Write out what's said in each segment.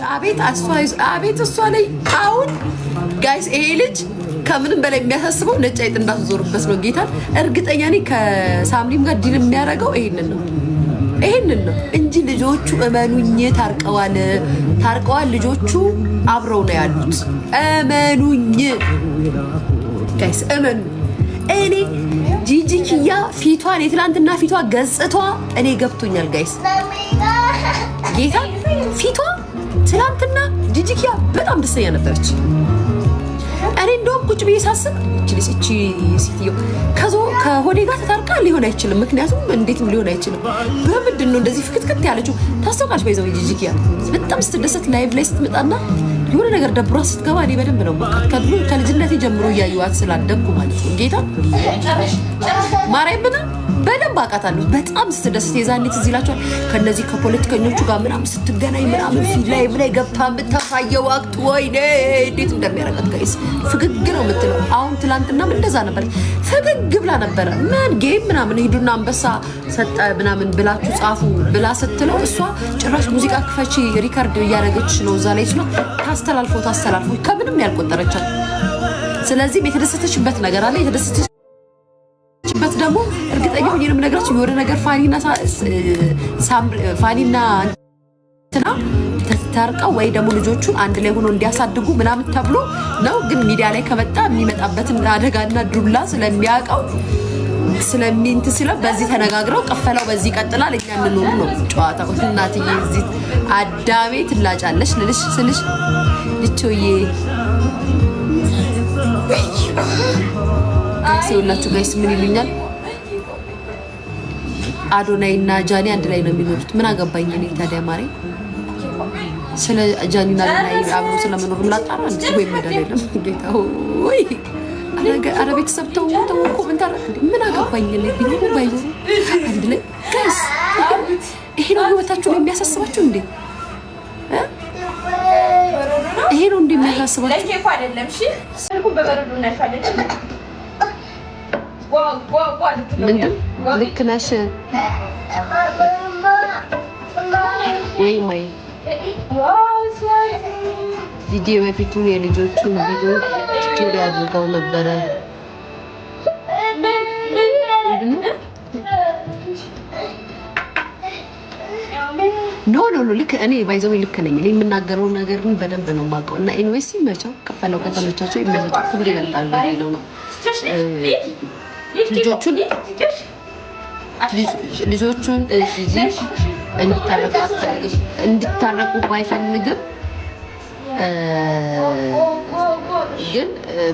አቤት አስፋይዝ አቤት እሷ ላይ አሁን ጋይስ ይሄ ልጅ ከምንም በላይ የሚያሳስበው ነጭ አይጥ እንዳትዞርበት ነው። ጌታ እርግጠኛ ነኝ ከሳምሪም ጋር ዲል የሚያደርገው ይሄንን ነው እንጂ ልጆቹ እመኑኝ ታርቀዋል። ልጆቹ አብረው ነው ያሉት። እመኑኝ ጋይስ እመኑ። እኔ ጂጂ ኪያ ፊቷን የትላንትና ፊቷ ገጽቷ እኔ ገብቶኛል ጋይስ። ጌታ ፊቷ ትላንትና ጂጂ ኪያ በጣም ደስተኛ ነበረች። እኔ እንደውም ቁጭ ብዬ ሳስብ እቺ ሴትዮ ከሆዴ ጋር ተታርቃ ሊሆን አይችልም። ምክንያቱም እንዴትም ሊሆን አይችልም። በምንድን ነው እንደዚህ ፍክትክት ያለችው? ታስታውቃለች በይዘው ጂጂ ኪያ በጣም ስትደሰት ላይቭ ላይ ስትመጣና የሆነ ነገር ደብሯት ስትገባ እኔ በደንብ ነው ከልጅነቴ ጀምሮ እያየኋት ስላደግኩ ማለት ነው። ጌታ ማርያምን በደንብ አውቃታለሁ። በጣም ስትደሰት የዛኔ ትዝ ይላችኋል ከነዚህ ከፖለቲከኞቹ ጋር ምናምን ስትገናኝ ምናምን ላይቭ ላይ ገብታ የምታሳየው ወቅት ወይኔ እንዴት እንደሚያረጋት ጋይስ ፍግግ ነው የምትለው። አሁን ትላንትናም እንደዛ ነበር፣ ፍግግ ብላ ነበረ። ምን ጌም ምናምን ሂዱና አንበሳ ሰጠ ምናምን ብላችሁ ጻፉ ብላ ስትለው እሷ ጭራሽ ሙዚቃ ክፈቺ ሪከርድ እያደረገች ነው እዛ ላይ ስለ ታስተላልፎ ከምንም ያልቆጠረቻት። ስለዚህ የተደሰተችበት ነገር አለ። የተደሰተችበት ደግሞ እርግጠኛ ሆኜ ነው የምነግራችሁ የሆነ ነገር ፋኒና እንትና ተታርቀው ወይ ደግሞ ልጆቹን አንድ ላይ ሆኖ እንዲያሳድጉ ምናምን ተብሎ ነው። ግን ሚዲያ ላይ ከመጣ የሚመጣበትን አደጋና ዱላ ስለሚያውቀው ስለሚንት ሲለው በዚህ ተነጋግረው ቀፈላው በዚህ ይቀጥላል። እኛ እንኖር ነው ጨዋታው። እናትዬ እዚህ አዳሜ ትላጫለሽ ልልሽ ስልሽ ልቾዬ ሲውላችሁ ጋይስ ምን ይሉኛል? አዶናይ እና ጃኒ አንድ ላይ ነው የሚኖሩት። ምን አገባኝ እኔ ታዲያ ማሬ። ስለ ጃኒና አዶናይ አብሮ ስለመኖር ላጣራ ወይ መዳን የለም ጌታ ሆይ። አረ ቤተሰብ ተው እኮ ምን አገባኝ እኔ ቢኖሩ ባይኖሩ አንድ ላይ ጋይስ። ይሄ ነው ህይወታችሁ ላይ የሚያሳስባችሁ እንዴ? ይሄ ነው እንደሚያሳስባችሁ ለኬፍ አይደለም። እሺ ስልኩ በበረዶ እናሻለች። ልክ ነሽ ወይ ማይ ቪዲዮ በፊቱን የልጆቹን ቪዲዮ ስቶሪ አድርገው ነበረ። ኖ ልክ እኔ ባይዘው ልክ ነኝ። እኔ የምናገረው ነገር ግን በደንብ ነው የማውቀው። እና ኢንቨስቲ መቻው ከፈለው ከተመቻቸው የሚመጣው ሁሉ ይበልጣል ነው ልጆቹን እዚህ እንድታረቁ ባይፈልግም ግን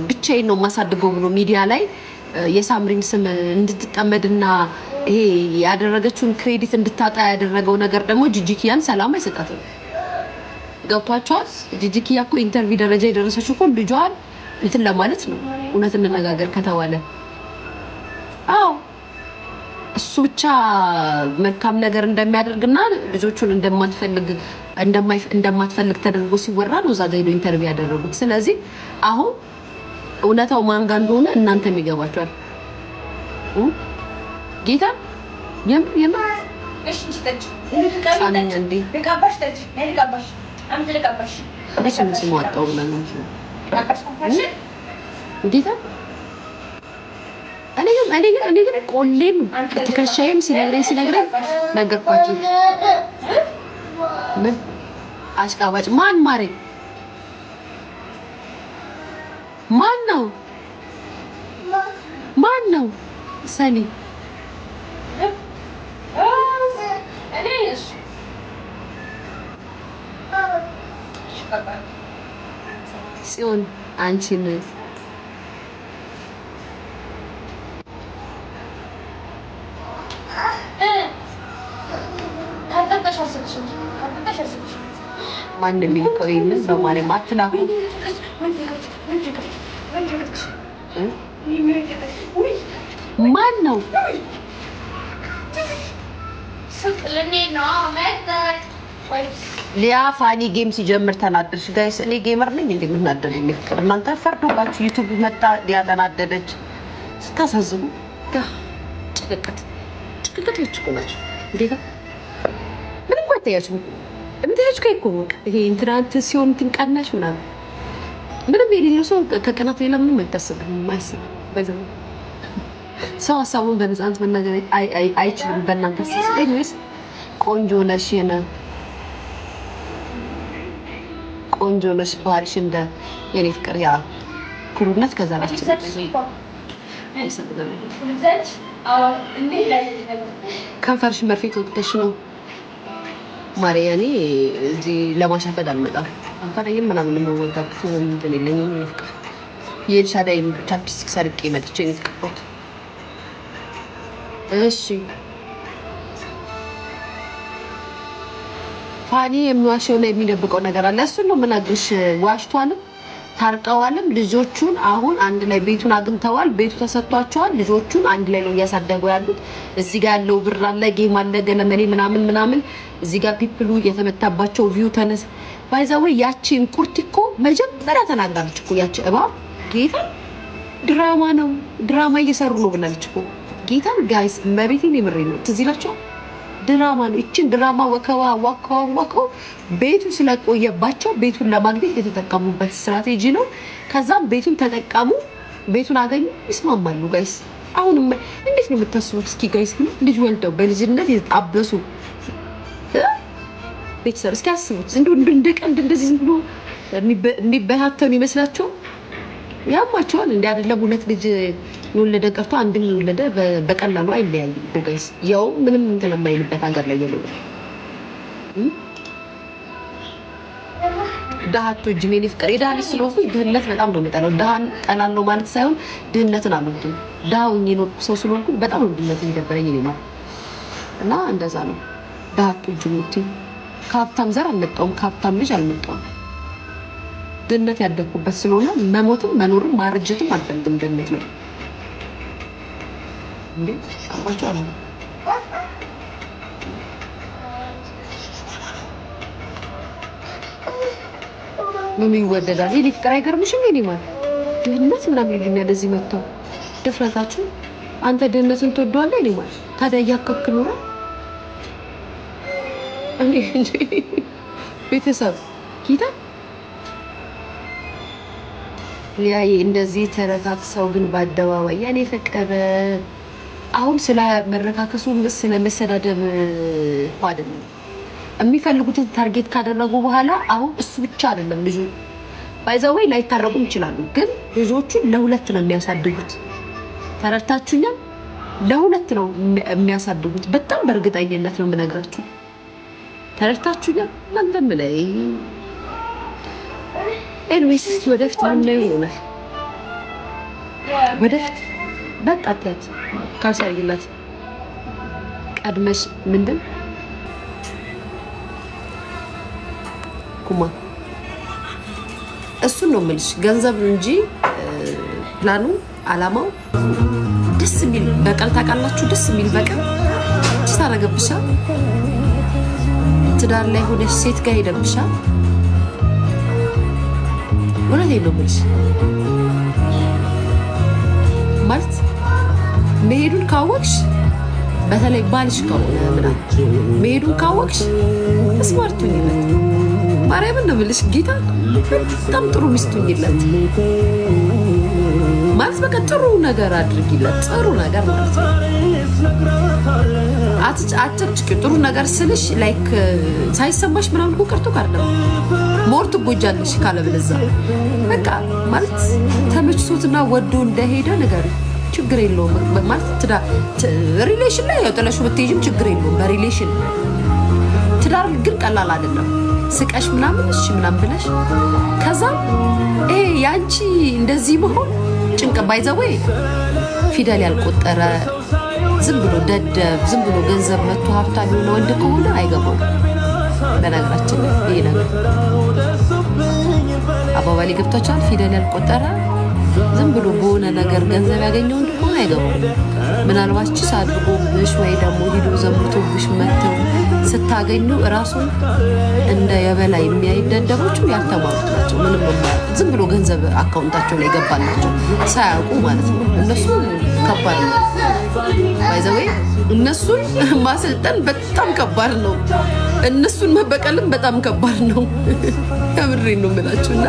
ብቻዬን ነው የማሳድገው ብሎ ሚዲያ ላይ የሳምሪን ስም እንድትጠመድና ይሄ ያደረገችውን ክሬዲት እንድታጣ ያደረገው ነገር ደግሞ ጂጂኪያን ሰላም አይሰጣትም። ገብቷቸዋል። ጂጂኪያ እኮ ኢንተርቪው ደረጃ የደረሰችው እኮ ልጇን እንትን ለማለት ነው። እውነት እንነጋገር ከተባለ አዎ እሱ ብቻ መልካም ነገር እንደሚያደርግና ልጆቹን እንደማትፈልግ ተደርጎ ሲወራ ነው እዛ ጋር ሄዶ ኢንተርቪው ያደረጉት። ስለዚህ አሁን እውነታው ማን ጋር እንደሆነ እናንተም ይገባችኋል። ጌታ እሺ ተጭ ልቀባሽ እንዴ ልቀባሽ ተጭ ልቀባሽ አምጥ ልቀባሽ እሺ ምን ስሟጣው ብለን ነው ጌታ እኔ ግን ቆሌም ትከሻዬም ሲነግረኝ ነገርኳችሁ። ምን አሽቃባጭ ማን ማሬ ማን ነው ሰኒ ጽዮን አንቺን ማን የሚልከው ይሄንን በማርያም አትላኩ። ማን ነው ሊያ ፋኒ ጌም ሲጀምር ተናደድሽ ጋይስ። እኔ ጌመር ነኝ እንዴ? ምን አደረኝ? እናንተ ፈርዶባችሁ ዩቲዩብ መጣ ሊያ ተናደደች። ስታሳዝኑ ጭቅቅት እኮ ናቸው እንዴ? ምን እንኳን ታያችሁ እንዴት ከይኮ ይሄ እንትናንት ሲሆን ትንቀናሽ ምናምን ምንም የሌለው ሰው ከቀናት ሌላ ምንም አይታሰብም ማይሰብ በዛው ሰው ሀሳቡን በነፃነት መናገር አይችልም። በእናንተ ሲስተምስ ቆንጆ ነሽ ቆንጆ ነሽ ባልሽ እንደ የኔ ፍቅር ያ ኩሩነት ከዛ ናቸው ከንፈርሽ መርፌ ተወጥተሽ ነው ማርያኔ እዚህ ለማሻፈድ አልመጣም። አንተን ምናምን ወጣት እንትን የለኝም ፍቅር የልሻዳይ ቻፕስቲክ ሰርቄ መጥቼ ነው የተቀባሁት። እሺ ፋኒ የሚዋሸው ላይ የሚደብቀው ነገር አለ። እሱን ነው የምናግርሽ። ዋሽቷልም ታርቀዋልም ልጆቹን አሁን አንድ ላይ ቤቱን አግኝተዋል። ቤቱ ተሰጥቷቸዋል። ልጆቹን አንድ ላይ ነው እያሳደጉ ያሉት። እዚህ ጋር ያለው ብር አለ፣ ጌም አለ፣ ገለመኔ ምናምን እዚህ ጋር ፒፕሉ የተመታባቸው ቪው ተነስ ባይዛው ያቺን ቁርቲኮ መጀመሪያ ተናግራለች እኮ ያቺ እባብ ጌታ ድራማ ነው ድራማ እየሰሩ ነው ብላለች እኮ ጌታ ጋይስ መቤቴን ይምሬ ነው ትዝ ይላችሁ ድራማ ነው። እቺን ድራማ ወከዋ ቤቱ ስለቆየባቸው ቤቱን ለማግኘት የተጠቀሙበት ስትራቴጂ ነው። ከዛም ቤቱን ተጠቀሙ፣ ቤቱን አገኙ፣ ይስማማሉ ጋይስ። አሁን እንዴት ነው የምታስቡት? እስኪ ጋይስ ልጅ ወልደው በልጅነት የተጣበሱ ቤተሰብ እስኪ አስቡት። እንደ ቀልድ እንደዚህ ዝም ብሎ የሚበታተኑ ይመስላቸው ያማቸዋል። እንደ አይደለም ሁለት ልጅ የወለደ ቀርቶ አንድ የወለደ በቀላሉ አይለያይም ጋይስ። ያው ምንም እንትን የማይልበት ሀገር ላይ ያለው ዳሃቶ ጅሜኒ ፍቅር የዳሊ ስለሆነ ድህነት በጣም ነው የሚጠላው። ዳሃን ጠላለው ማለት ሳይሆን ድህነትን አልወድም። ዳሃው ነው ሰው ስለሆንኩ በጣም ነው ድህነት የሚደበረኝ ነው እና እንደዛ ነው። ዳሃቶ ጅሜኒ ካፕታም ዘር አልመጣውም፣ ካፕታም ልጅ አልመጣውም። ድህነት ያደኩበት ስለሆነ መሞትም መኖርም ማርጀትም አልፈልግም። ድህነት ነው እንዴ አባቻው ነው ምን ይወደዳል? ይሄ ፍቅር አይገርምሽም? የኔ ማለት ድህነት ምናምን ይልኛ እንደዚህ መጥተው ድፍረታችሁ። አንተ ድህነትን ትወደዋለህ? የኔ ማለት ታዲያ እያከክ ኖረ እንዴ ቤተሰብ ኪታ ሊያይ እንደዚህ ተረካክሰው ግን በአደባባይ ያኔ ፍቅር አሁን ስለ መረካከሱ ስለ መሰዳደብ አይደለም የሚፈልጉትን ታርጌት ካደረጉ በኋላ አሁን እሱ ብቻ አይደለም ልጁ ባይዛው ላይ ታረቁም ይችላሉ። ግን ልጆቹን ለሁለት ነው የሚያሳድጉት። ተረድታችሁኛል? ለሁለት ነው የሚያሳድጉት። በጣም በእርግጠኝነት ነው የምነግራችሁ። ተረድታችሁኛል? እናንተም ላይ ኤልዊስ ወደፊት ምን ነው ይሆናል? ወደፊት በጣጣት ካሳይላት ቀድመሽ ምንድን ኩማ እሱን ነው የምልሽ። ገንዘብ እንጂ ፕላኑ አላማው ደስ የሚል በቀል ታውቃላችሁ። ደስ የሚል በቀል ታረገብሻ ትዳር ላይ ሆነሽ ሴት ጋር ሄደብሻ ወላሂ ነው የምልሽ። ማለት መሄዱን ካወቅሽ በተለይ ባልሽ ከሆነ ምናምን መሄዱን ካወቅሽ ስማርቱኝ ይለት ማርያምን ነው የምልሽ። ጌታ በጣም ጥሩ ሚስቱኝ ይለት ማለት በቃ ጥሩ ነገር አድርጊለት። ጥሩ ነገር ማለት ነው። አትጭቅጭቅ። ጥሩ ነገር ስልሽ ላይክ ሳይሰማሽ ምናምን እኮ ቀርቶ አይደለም ሞር ትጎጃለሽ ካለበለዛ በቃ ማለት ተመችቶትና ወዶ እንደሄደ ነገር ችግር የለውም ማለት ሪሌሽን ላይ ያው ጥለሽው ብትሄጂም ችግር የለውም። በሪሌሽን ትዳር ግን ቀላል አይደለም። ስቀሽ ምናምን እሺ ምናምን ብለሽ ከዛ ያንቺ እንደዚህ መሆን ጭንቅ ባይዘው ፊደል ያልቆጠረ ዝም ብሎ ደደብ ዝም ብሎ ገንዘብ መጥቶ ሀብታም የሆነ ወንድ ከሆነ አይገባውም። በነገራችን ይሄ ነገር አባባሌ ገብቷቸዋል። ፊደል ያልቆጠረ ዝም ብሎ በሆነ ነገር ገንዘብ ያገኘው ወንድ ከሆነ አይገባውም። ምናልባት ቺስ አድርጎብሽ ወይ ደግሞ ሂዶ ዘምቶብሽ መተው ስታገኙ እራሱን እንደ የበላይ የሚያይደደቦቹ ያልተማሩት ናቸው። ምንም ዝም ብሎ ገንዘብ አካውንታቸው ላይ ገባላቸው ሳያውቁ ማለት ነው። እነሱ ከባድ ነው። ባይዘዌ እነሱን ማሰልጠን በጣም ከባድ ነው። እነሱን መበቀልም በጣም ከባድ ነው። ከምሬን ነው የምላችሁና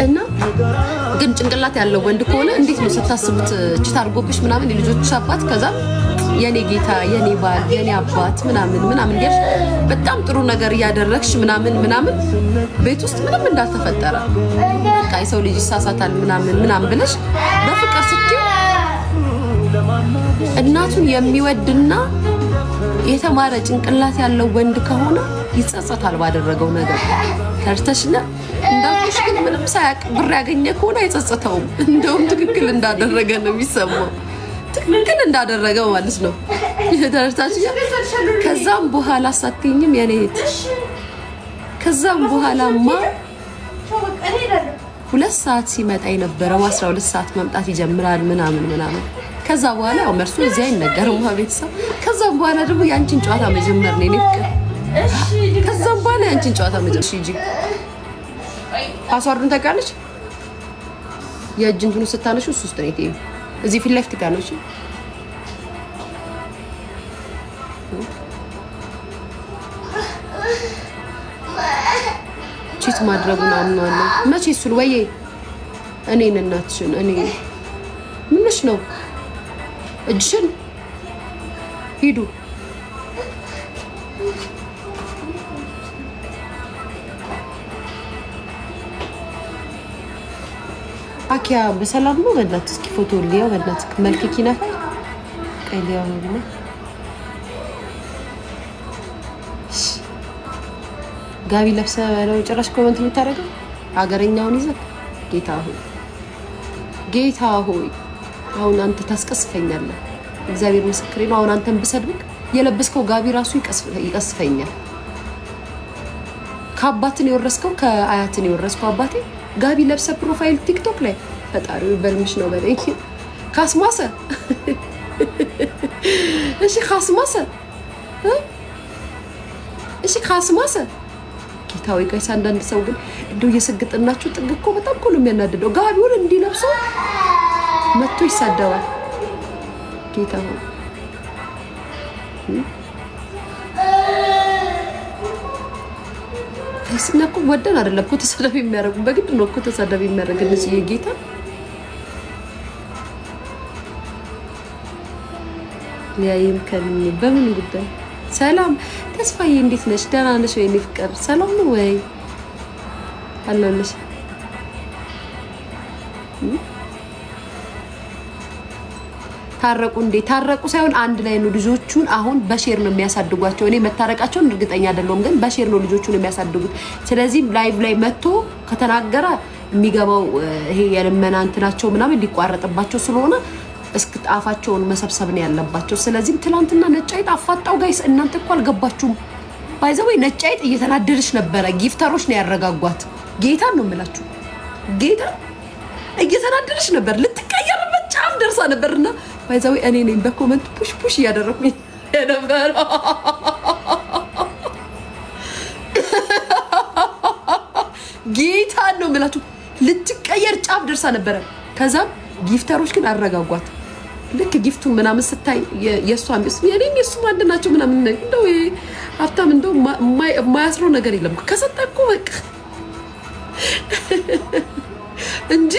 እና ግን ጭንቅላት ያለው ወንድ ከሆነ እንዴት ነው ስታስቡት ችት አድርጎብሽ ምናምን የልጆች አባት ከዛ የኔ ጌታ የኔ ባል የኔ አባት ምናምን ይልሽ በጣም ጥሩ ነገር እያደረግሽ ምናምን ቤት ውስጥ ምንም እንዳልተፈጠረ በቃ የሰው ልጅ ይሳሳታል ምናምን ብለሽ በፍቅር ስትይ እናቱን የሚወድና የተማረ ጭንቅላት ያለው ወንድ ከሆነ ይጸጸታል ባደረገው ነገር። ተርተሽና እንዳልኩሽ ግን ምንም ሳያቅ ብር ያገኘ ከሆነ አይጸጸተውም። እንደውም ትክክል እንዳደረገ ነው የሚሰማው። ትክክል እንዳደረገው ማለት ነው። ተርታችሁ ከዛም በኋላ ሳትኝም የኔ እህት ከዛም በኋላማ 2 ሰዓት ሲመጣ የነበረው 12 ሰዓት መምጣት ይጀምራል ምናምን ከዛ በኋላ ያው መርሱ እዚያ አይነገርም ቤተሰብ። ከዛም በኋላ ደግሞ ያንቺን ጨዋታ መጀመር ነው የኔ ፍቅር። ከዛም በኋላ ያንቺን ጨዋታ መጀመር እሺ። ፓስዋርዱን ታውቂያለሽ? የእጅ እንትኑ ስታነሺ እሱ ውስጥ ነው የትይው እዚህ ፊት ለፊት ጋር ነው። እሺ ቺት ማድረጉን አምናለሁ። መቼ እሱን ወይዬ እኔን እናትሽን እኔ ምንሽ ነው እጅሽን ሂዱ አኪያ በሰላም ነው። በእናትህ እስኪ ፎቶ ሊያው በእናትህ መልክ ኪነፋ ቀይያው ነው ጋቢ ለብሰ ነው ጭራሽ ኮሜንት የምታደርገው ሀገረኛውን ይዘህ ጌታ ሆይ አሁን አንተ ታስቀስፈኛለህ። እግዚአብሔር ምስክሬ ነው። አሁን አንተን ብሰድብክ የለበስከው ጋቢ ራሱ ይቀስፈኛል። ከአባትን የወረስከው ከአያትን የወረስከው አባቴ ጋቢ ለብሰ ፕሮፋይል ቲክቶክ ላይ ፈጣሪው በልምሽ ነው በለኝ። ካስማሰ እሺ ካስማሰ ጌታዊ ጋይስ አንዳንድ ሰው ግን እንደው የስግጥናችሁ ጥግ እኮ በጣም እኮ ነው የሚያናድደው። ጋቢውን እንዲለብሱ መጥቶ ይሳደባል። ጌታው ታስና እኮ ወደን አይደለም እኮ ተሰዳቢ የሚያደርጉ በግድ ነው እኮ ተሰዳቢ የሚያደርግ እነዚህ የጌታ ያይም ከምን በምን ጉዳይ ሰላም ተስፋዬ እንዴት ነሽ? ደህና ነሽ ወይ? ፍቅር ሰላም ነው ወይ? አለልሽ ታረቁ እንዴ? ታረቁ ሳይሆን አንድ ላይ ነው። ልጆቹን አሁን በሼር ነው የሚያሳድጓቸው። እኔ መታረቃቸውን እርግጠኛ አይደለሁም፣ ግን በሼር ነው ልጆቹን የሚያሳድጉት። ስለዚህ ላይቭ ላይ መጥቶ ከተናገረ የሚገባው ይሄ የልመና እንትናቸው ምናምን ሊቋረጥባቸው ስለሆነ እስክ ጣፋቸውን መሰብሰብ ነው ያለባቸው። ስለዚህ ትናንትና ነጫይት አፋጣው ጋይስ እናንተ እኮ አልገባችሁም። ባይዘው ነጫይት እየተናደደች ነበረ። ጊፍተሮች ነው ያረጋጓት። ጌታን ነው የምላችሁ፣ ጌታ እየተናደደች ነበር። ልትቀየርበት ጫፍ ደርሳ ነበርና ባይዘው እኔ ነኝ በኮሜንት ፑሽ እያደረኩኝ ነበር። ጌታን ነው የምላችሁ፣ ልትቀየር ጫፍ ደርሳ ነበረ። ከዛም ጊፍተሮች ግን አረጋጓት። ልክ ጊፍቱን ምናምን ስታይ የሷም የኔም የሱም አንድ ናቸው ምናምን እንደው ሀብታም እንደው የማያስረው ነገር የለም ከሰጠ እኮ በቃ እንጂ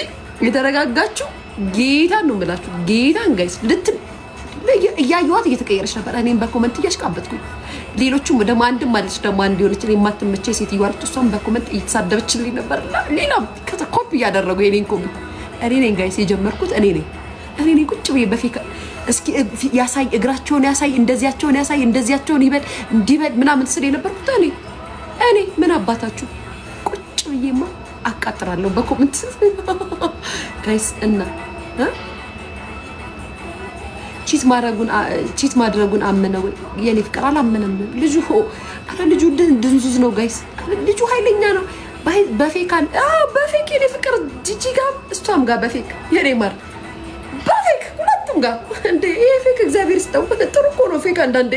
የተረጋጋችሁ ጌታን ነው የምላችሁ። ጌታን ጋይስ እያየኋት እየተቀየረች ነበር። እኔም በኮመንት እያሽቃበጥኩኝ ሌሎቹም ወደ አንድም አለች ደግሞ አንድ የሆነች የማትመቸኝ ሴትዮዋ አለች። እሷም በኮመንት እየተሳደበችልኝ ነበር። ሌላም ኮፒ እያደረጉ የኔን ኮመንት እኔ ነኝ ጋይስ የጀመርኩት እኔ ነኝ ቁጭ ብዬ በፊት እስኪ ያሳይ እግራቸውን ያሳይ እንደዚያቸውን ያሳይ እንደዚያቸውን ይበል እንዲበል ምናምን ስለ የነበርኩት እኔ ምን አባታችሁ ቁጭ ብዬማ አቃጥራለሁ በኮሜንት ጋይስ። እና ቺት ማድረጉን አመነ ወይ? የኔ ፍቅር አላመነም ልጁ። አረ ልጁ ድንዙዝ ነው ጋይስ። ልጁ ኃይለኛ ነው። በፌካን በፌክ የኔ ፍቅር ጂጂ ጋር እሷም ጋር በፌክ የኔ ማር በፌክ ሁለቱም ጋር እንዴ ይሄ ፌክ እግዚአብሔር ይስጠው። ጥሩ እኮ ነው ፌክ አንዳንዴ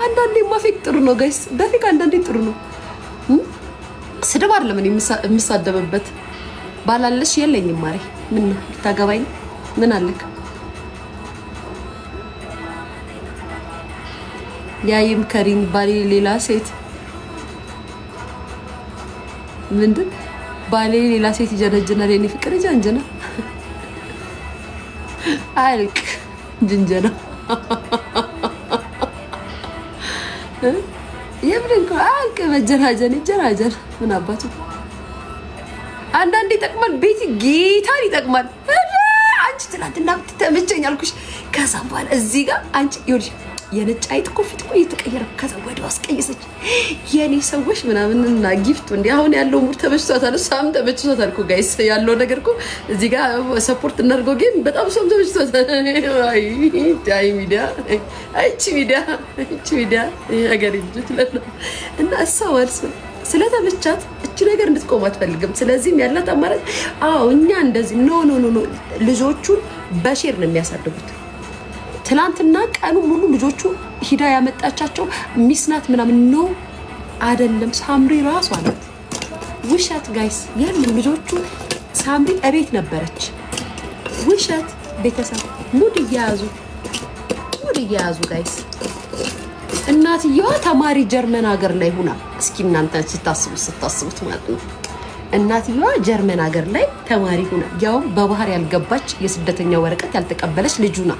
አንዳንዴማ ፌክ ጥሩ ነው ጋይስ። በፌክ አንዳንዴ ጥሩ ነው። ስድብ አይደለም እኔ የምሳደብበት ባላለሽ የለኝም ማሬ። ምን ነው ልታገባኝ? ምን አለክ? ያይም ከሪም ባሌ ሌላ ሴት ምንድን ባሌ ሌላ ሴት ይጀነጅናል። የኔ ፍቅር ጀንጀና አልክ ጅንጀና የምን አልክ መጀናጀን ይጀናጀን ምን አባቱ አንዳንዴ ይጠቅማል። ቤት ጌታን ይጠቅማል። አንቺ ትናንትና ተመቸኝ አልኩሽ። ከዛ በኋላ እዚህ ጋር አንቺ ይኸውልሽ የነጭ አይጥ እኮ ፊት እኮ እየተቀየረ ከዛ ወዲያው አስቀየሰች። የኔ ሰዎች ምናምንና ጊፍቱ እንዴ አሁን ያለው ሙር ተመችቷታል። እሷም ተመችቷታል እኮ ጋይስ ያለው ነገር እኮ እዚህ ጋር ሰፖርት እናድርገው። ግን በጣም እሷም ተመችቷታል። አይ ሚዲያ ሀገር ልጅት እና እሷ ወርስ ስለተመቻት እቺ ነገር እንድትቆም አትፈልግም። ስለዚህም ያላት አማራጭ እኛ እንደዚህ ኖ ልጆቹን በሼር ነው የሚያሳድጉት። ትላንትና ቀኑ ሙሉ ልጆቹ ሂዳ ያመጣቻቸው ሚስናት ምናምን ነው አይደለም። ሳምሪ ራሷ ናት። ውሸት ጋይስ የለም። ልጆቹ ሳምሪ እቤት ነበረች። ውሸት ቤተሰብ ሙድ እየያዙ ጋይስ። እናትየዋ ተማሪ ጀርመን ሀገር ላይ ሁና እስኪ እናንተ ስታስቡት ማለት ነው። እናትየዋ ጀርመን ሀገር ላይ ተማሪ ሁና ያውም በባህር ያልገባች የስደተኛ ወረቀት ያልተቀበለች ልጁና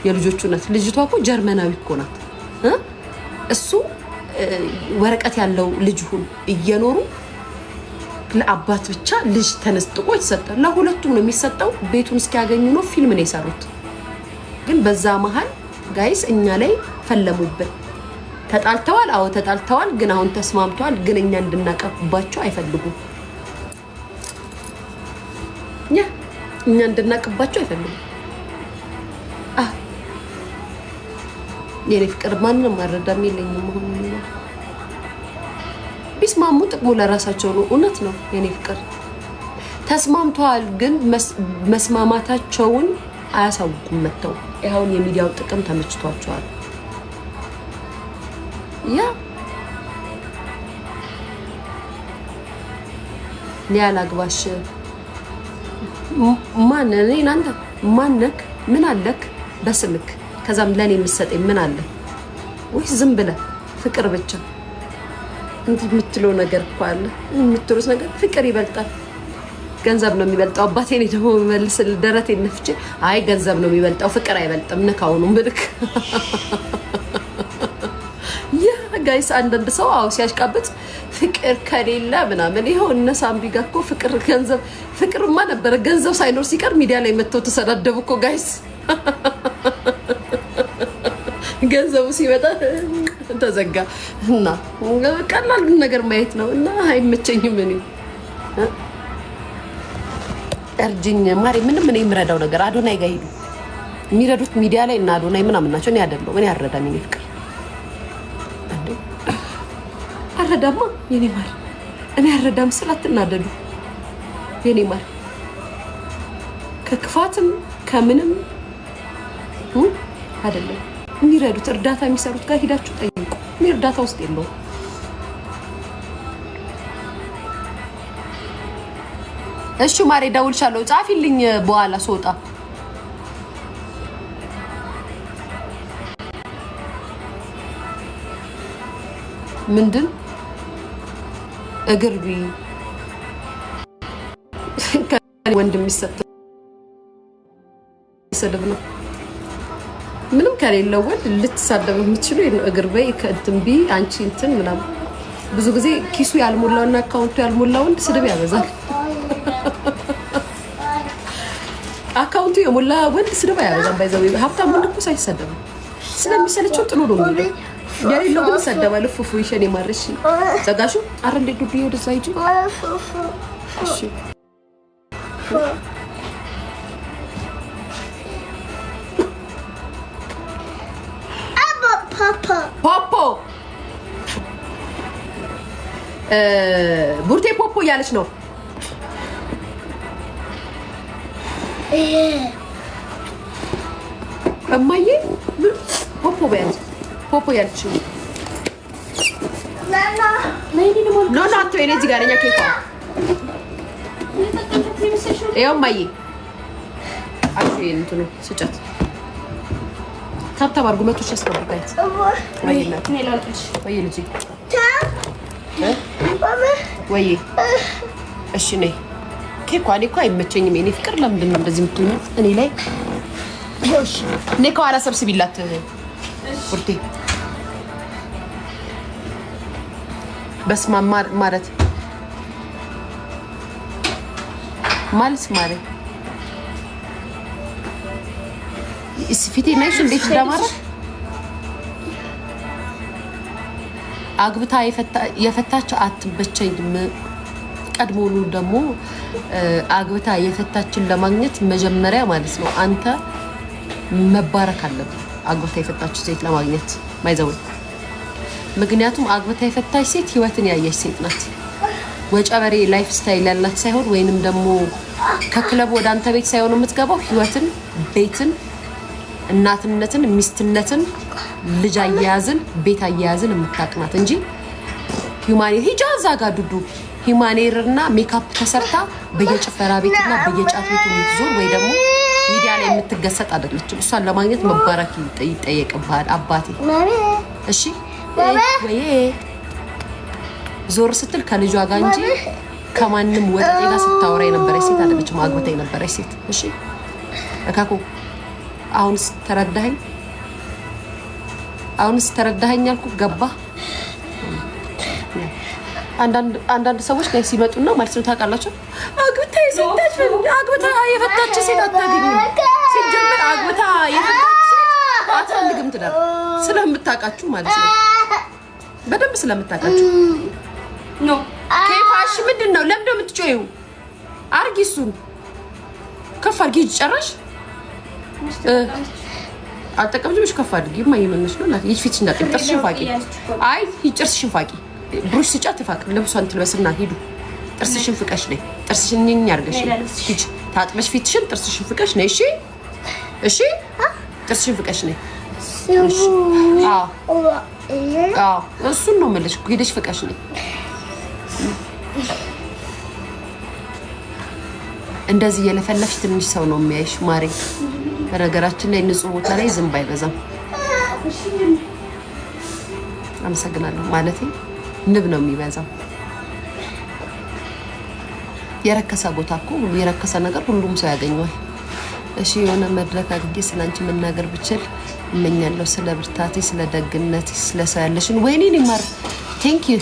የልጆቹ ናት። ልጅቷ እኮ ጀርመናዊ እኮ ናት። እሱ ወረቀት ያለው ልጅ ሁሉ እየኖሩ ለአባት ብቻ ልጅ ተነስጥቆ ይሰጣል። ለሁለቱም ነው የሚሰጠው። ቤቱን እስኪያገኙ ነው ፊልም ነው የሰሩት። ግን በዛ መሀል ጋይስ እኛ ላይ ፈለሙብን። ተጣልተዋል። ተጣልተዋል። ግን አሁን ተስማምተዋል። ግን እኛ እንድናቀባቸው አይፈልጉም። እኛ እንድናቀባቸው አይፈልጉም። የኔ ፍቅር ማንንም ማረዳም የለኝም። አሁን ቢስማሙ ጥቅሙ ለራሳቸው ነው። እውነት ነው የኔ ፍቅር ተስማምተዋል። ግን መስማማታቸውን አያሳውቁም መተው። ይኸውን የሚዲያው ጥቅም ተመችቷቸዋል። ሊያላግባሽ ማን እኔ እናንተ ማነክ ምን አለክ በስምክ ከዛም ለኔ የምትሰጠኝ ምን አለ ወይስ ዝም ብለህ ፍቅር ብቻ እንት የምትለው ነገር እኮ አለ። የምትሉት ነገር ፍቅር ይበልጣል። ገንዘብ ነው የሚበልጣው። አባቴ ነው ደግሞ መልስል ደረቴ ነፍቼ አይ ገንዘብ ነው የሚበልጣው ፍቅር አይበልጥም። ነካውኑ ምልክ ጋይስ አንዳንድ ሰው ሲያሽቃብጥ ፍቅር ከሌለ ምናምን ይሄው እነ ሳምቢ ጋር እኮ ፍቅር ገንዘብ ፍቅርማ ነበረ። ገንዘብ ሳይኖር ሲቀር ሚዲያ ላይ መጥተው ተሰዳደቡ እኮ ጋይስ። ገንዘቡ ሲመጣ ተዘጋ እና ቀላል ነገር ማየት ነው እና አይመቸኝም። እኔ እርጅኝ ማሪ ምንም እኔ የምረዳው ነገር አዶናይ ጋር ሄዱ የሚረዱት ሚዲያ ላይ እና አዶናይ ምናምን ናቸው። እኔ አይደለም እኔ አረዳም። እኔ ፍቅር አረዳማ የኔ ማር እኔ አረዳም ስላትናደዱ የኔ ማር ከክፋትም ከምንም አይደለም የሚረዱት እርዳታ የሚሰሩት ጋር ሄዳችሁ ጠይቁ። እኔ እርዳታ ውስጥ የለውም። እሺ ማሬ ደውልሻለሁ። ጻፊልኝ በኋላ ስወጣ። ምንድን እግር ቢ ወንድም ይሰጥ ሰደብ ነው። ምንም ከሌለው ወንድ ልትሳደብ የምትችሉ እግር በይ ከእንትን ቢ አንቺ እንትን ምናምን። ብዙ ጊዜ ኪሱ ያልሞላውና አካውንቱ ያልሞላው ወንድ ስድብ ያበዛል። አካውንቱ የሞላ ወንድ ስድብ ያበዛል። ባይዘው ሀብታም ወንድ እኮ ሳይሰደብ ስለሚሰለቸው ጥሎ ነው የሚለው። የሌለው ግን ሰደባል። ፉፉ ይሸኔ ማርሽ ዘጋሹ አረንዴ ዱዱ ወደዛ ሂጂ። እሺ ፖፖ ቡርቴ ፖፖ እያለች ነው። እማዬ ፖፖ በያዝ ፖፖ ያለች ነው። ኖ ኖ አትበይ። እኔ እዚህ ጋር ነኝ ኬኳ ይኸው ማዬ አሹ እንትኑ ስጨት ታብታብ አድርጉ። መቶች ያስገቡታል ወይ ልጅ ወይ እሺ ነይ ኬኳ እኔ እኮ አይመቸኝም የኔ ፍቅር። ለምንድን ነው እንደዚህ የምትሆኚው እኔ ላይ? እሺ እኔ ከኋላ ሰብስቢላት ቡርቴ። በስመ አብ ማለት ፊቴ ነሽ እንዴት እንዳማረ አግብታ የፈታች አትበቸኝም። ቀድሞውኑ ደግሞ አግብታ የፈታችን ለማግኘት መጀመሪያ ማለት ነው አንተ መባረክ አለብህ። አግብታ የፈታች ሴት ለማግኘት ማይዘው። ምክንያቱም አግብታ የፈታች ሴት ህይወትን ያየች ሴት ናት። ወጨበሬ ላይፍ ስታይል ያላት ሳይሆን ወይንም ደግሞ ከክለብ ወደ አንተ ቤት ሳይሆን የምትገባው ህይወትን፣ ቤትን፣ እናትነትን፣ ሚስትነትን፣ ልጅ አያያዝን፣ ቤት አያያዝን የምታቅናት እንጂ ሂማኔር ሂጃ ዛጋ ዱዱ ሂማኔርና ሜካፕ ተሰርታ በየጭፈራ ቤትና በየጫት ቤቱ የምትዞር ወይ ደግሞ ሚዲያ ላይ የምትገሰጥ አይደለችም። እሷን ለማግኘት መባረክ ይጠየቅብሃል አባቴ። እሺ ወይ ዞር ስትል ከልጇ ጋር እንጂ ከማንም ወጣት ጋር ስታወራ የነበረች ሴት አይደለችም። አግብታ የነበረች ሴት። እሺ እካኮ አሁንስ ተረዳኸኝ አልኩ። ገባ። አንዳንድ ሰዎች ላይ ሲመጡና ማለት ነው ታውቃላችሁ፣ አግብታ የፈታች ሴት አታገኝም። ሲጀምር አግብታ የፈታች ሴት አትፈልግም ትዳር። ስለምታውቃችሁ ማለት ነው፣ በደንብ ስለምታውቃችሁ ኖ ከፋሽ ምንድን ነው? ለምን እንደምትጮይው አርጊ። እሱን ከፍ አድርጊ። ጨረሽ አልጠቀምሽ። ከፍ አድርጊ። ማይመንሽ ነው እናት ይፊት እንዳጥርሽ ፋቂ። አይ ይጭርስሽን ፋቂ። ብሩሽ ስጫት ይፋቅ። ልብሷን ትልበስና ሂዱ። ጥርስሽን ፍቀሽ ነይ። ጥርስሽን ኝኝ አድርገሽ ሂጂ። ታጥበሽ ፊትሽን ጥርስሽን ፍቀሽ ነይ። እሺ ጥርስሽን ፍቀሽ ነይ። አዎ እሱን ነው የምልሽ። ሄደሽ ፍቀሽ ነይ። እንደዚህ የለፈለፍሽ ትንሽ ሰው ነው የሚያይሽ ማሬ። በነገራችን ላይ ንጹህ ቦታ ላይ ዝንብ አይበዛም። አመሰግናለሁ ማለቴ ንብ ነው የሚበዛው። የረከሰ ቦታ እኮ የረከሰ ነገር ሁሉም ሰው ያገኘዋል። እሺ የሆነ መድረክ አድርጌ ስላንቺ መናገር ብችል እመኛለሁ። ስለ ብርታቴ፣ ስለ ደግነቴ፣ ስለ ሰው ያለሽን። ወይኔ ማር ቴንክ ዩ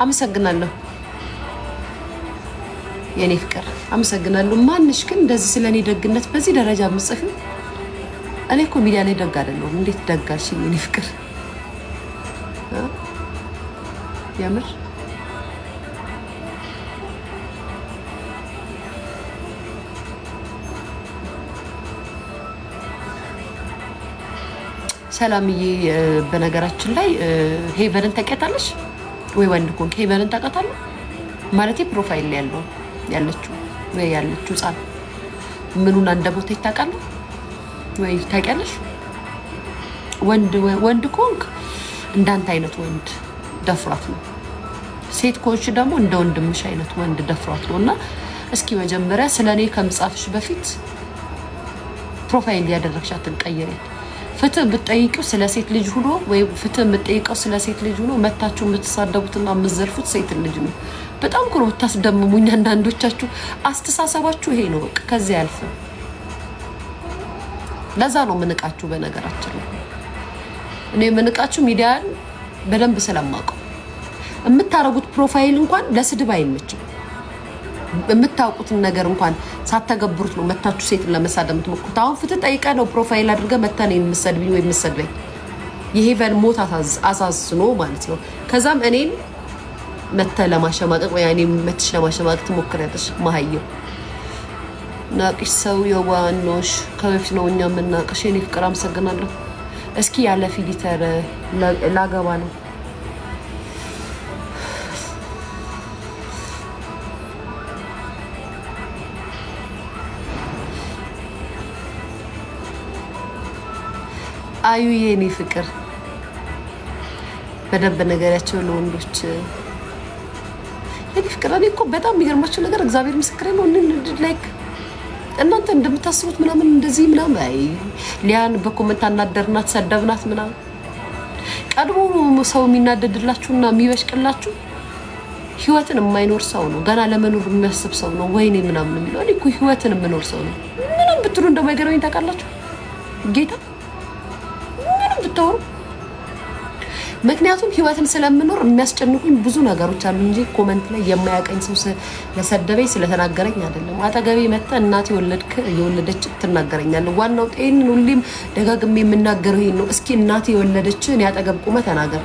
አመሰግናለሁ የኔ ፍቅር አመሰግናለሁ። ማንሽ ግን እንደዚህ ስለኔ ደግነት በዚህ ደረጃ የምጽፊው? እኔ እኮ ሚዲያ ላይ ደግ አይደለሁም። እንዴት ደግ አልሽኝ የኔ ፍቅር? ያምር ሰላምዬ። በነገራችን ላይ ሄቨንን ታውቂያታለሽ ወይ? ወንድ ኮንክ ሄቨንን ታውቃታለህ? ማለቴ ፕሮፋይል ላይ ያለችው ወይ ያለችው ጻፍ ምኑን አንደቦታ ይታወቃል ወይ ታውቂያለሽ? ወንድ ኮንክ እንዳንተ አይነት ወንድ ደፍሯት ነው። ሴት ኮንሽ ደግሞ እንደ ወንድምሽ አይነት ወንድ ደፍሯት ነው። እና እስኪ መጀመሪያ ስለኔ ከምጻፍሽ በፊት ፕሮፋይል ያደረግሻትን ቀይሬ። ፍትህ ብትጠይቂው ስለ ሴት ልጅ ሆኖ ወይ ፍትህ የምትጠይቀው ስለ ሴት ልጅ ሆኖ መታችሁ የምትሳደቡትና የምትዘርፉት ሴት ልጅ ነው። በጣም እኮ ነው የምታስደምሙኝ አንዳንዶቻችሁ። አስተሳሰባችሁ ይሄ ነው በቃ ከዚህ ያልፍ። ለዛ ነው ምንቃችሁ። በነገራችን ላይ እኔ ምንቃችሁ ሚዲያን በደንብ ስለማውቀው። የምታረጉት ፕሮፋይል እንኳን ለስድብ አይመችም። የምታውቁትን ነገር እንኳን ሳተገብሩት ነው መታችሁ ሴትን ለመሳደብ የምትሞክሩት። አሁን ፍትህ ጠይቀ ነው ፕሮፋይል አድርገህ መተህ እኔን የምትሰድብኝ ወይ የምትሰድበኝ። የሄቨን ሞት አሳዝኖ ማለት ነው። ከዛም እኔን መተህ ለማሸማቀቅ ወይ እኔ መትሽ ለማሸማቀቅ ትሞክሪያለሽ። መሀየው ናቂሽ ሰው የዋኖሽ ከበፊት ነው እኛ የምናውቅሽ የኔ ፍቅር። አመሰግናለሁ። እስኪ ያለ ፊሊተር ላገባ ነው። አዩ የኔ ፍቅር በደንብ ነገራቸው ለወንዶች እኔ ፍቅር እኔ እኮ በጣም የሚገርማችሁ ነገር እግዚአብሔር ምስክሬ ነው። ላይክ እናንተ እንደምታስቡት ምናምን እንደዚህ ምናምን አይ ሊያን በኮመንት አናደርናት ሰደብናት ምናምን ቀድሞ ሰው የሚናደድላችሁና የሚበሽቅላችሁ ህይወትን የማይኖር ሰው ነው። ገና ለመኖር የሚያስብ ሰው ነው። ወይኔ ምናምን የሚለው እኔ እኮ ህይወትን የምኖር ሰው ነው። ምንም ብትሉ እንደማይገርመኝ ታውቃላችሁ ጌታ ምንም ብታወሩ። ምክንያቱም ህይወትን ስለምኖር የሚያስጨንቁኝ ብዙ ነገሮች አሉ እንጂ ኮመንት ላይ የማያቀኝ ሰው ስለሰደበኝ ስለተናገረኝ አይደለም። አጠገቤ መጣ እናቴ የወለደች ትናገረኛለህ። ዋናው ጤን ሁሌም ደጋግሜ የምናገረው ይሄን ነው። እስኪ እናቴ የወለደች እኔ አጠገብ ቁመ ተናገር።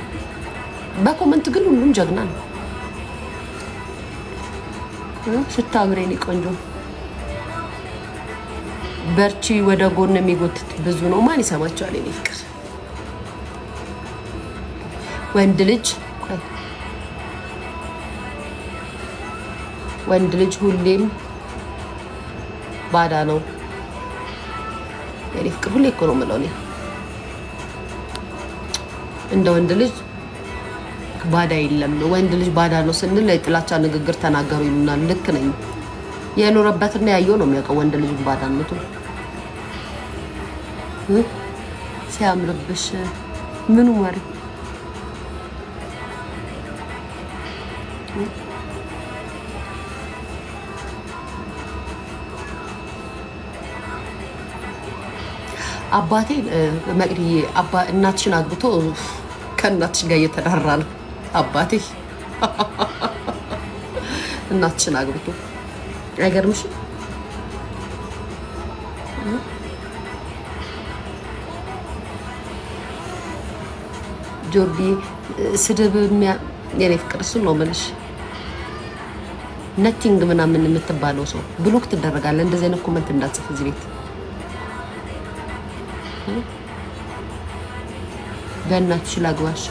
በኮመንት ግን ሁሉም ጀግና ነው። ስታምሬ ቆንጆ በርቺ ወደ ጎን የሚጎትት ብዙ ነው። ማን ይሰማቸዋል? እኔ ፍቅር ወንድ ልጅ ሁሌም ባዳ ነው። እኔ ፍቅር ሁሌ እኮ ነው የምለው እኔ እንደ ወንድ ልጅ ባዳ የለም። ወንድ ልጅ ባዳ ነው ስንል ለጥላቻ ንግግር ተናገሩ ይሉናል። ልክ ነኝ። የኖረበትና ያየው ነው የሚያውቀው ወንድ ልጅ ባዳነቱ። ሲያምርብሽ ምኑ ወሬ አባቴ መቅዲዬ እናትሽን አግብቶ ከእናትሽ ጋር እየተዳራ ነው። አባቴ እናትሽን አግብቶ አይገርምሽም? ጆርዲ ስድብ የኔ ፍቅር እሱን ነው የምልሽ። ነቲንግ ምናምን የምትባለው ሰው ብሎክ ትደረጋለህ። እንደዚህ አይነት ኮመንት እንዳትጽፍ እዚህ ቤት። በእናትሽ ላግባሽ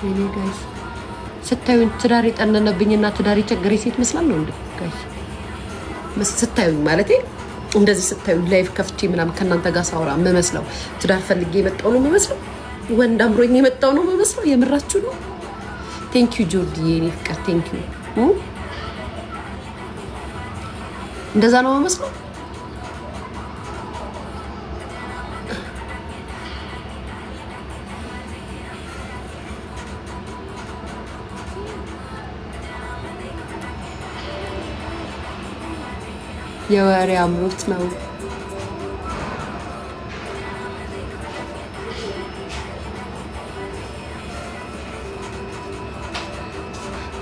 እኔ ጋይስ ስታዩኝ ትዳር የጠነነብኝና ትዳር የቸገረኝ ሴት መስላለሁ እንዴ ጋይስ? ስታዩኝ ማለቴ እንደዚህ ስታዩኝ ላይፍ ከፍቼ ምናምን ከእናንተ ጋር ሳወራ የምመስለው ትዳር ፈልጌ የመጣው ነው የምመስለው? ወንድ አምሮኝ የመጣው ነው የምመስለው? የምራችሁ ነው? ቴንክ ዩ ጆርዲ የኔ ፍቅር ቴንክ ዩ። እንደዛ ነው የምመስለው? የወሬ አምሮት ነው።